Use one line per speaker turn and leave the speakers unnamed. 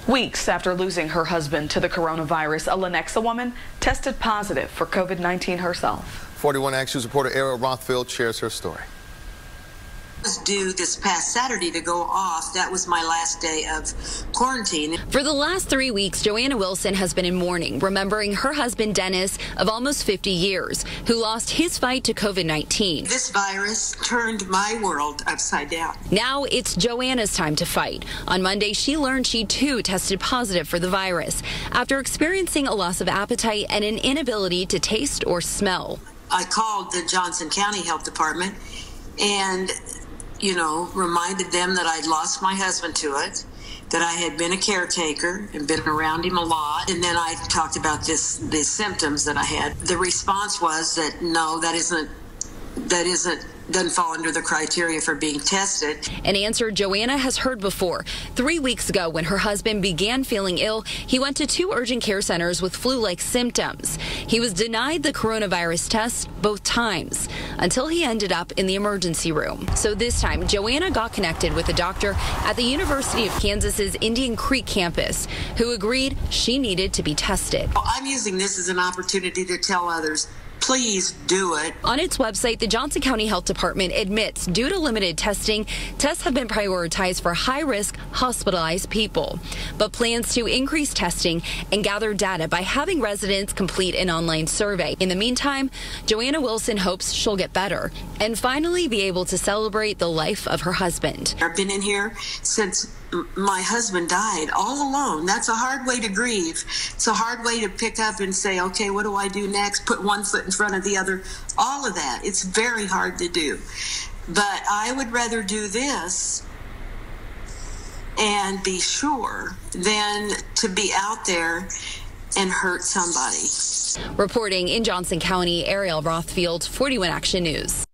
Weeks after losing her husband to the coronavirus, a Lenexa woman tested positive for COVID-19 herself.
41 Action News reporter Ariel Rothfield shares her story.
I was due this past Saturday to go off. That was my last day of quarantine.
For the last 3 weeks, Joanna Wilson has been in mourning, remembering her husband, Dennis, of almost 50 years, who lost his fight to COVID-19.
This virus turned my world upside down.
Now it's Joanna's time to fight. On Monday, she learned she too tested positive for the virus after experiencing a loss of appetite and an inability to taste or smell.
I called the Johnson County Health Department and reminded them that I'd lost my husband to it, that I had been a caretaker and been around him a lot. And then I talked about the symptoms that I had. The response was that no, that doesn't fall under the criteria for being tested.
An answer Joanna has heard before. 3 weeks ago, when her husband began feeling ill, he went to 2 urgent care centers with flu-like symptoms. He was denied the coronavirus test both times until he ended up in the emergency room. So this time, Joanna got connected with a doctor at the University of Kansas's Indian Creek campus who agreed she needed to be tested.
I'm using this as an opportunity to tell others, please do it.
On its website, the Johnson County Health Department admits due to limited testing, tests have been prioritized for high-risk hospitalized people, but plans to increase testing and gather data by having residents complete an online survey. In the meantime, Joanna Wilson hopes she'll get better and finally be able to celebrate the life of her husband.
I've been in here since my husband died, all alone. That's a hard way to grieve. It's a hard way to pick up and say, okay, what do I do next? Put one foot in front of the other. All of that. It's very hard to do. But I would rather do this and be sure than to be out there and hurt somebody.
Reporting in Johnson County, Ariel Rothfield, 41 Action News.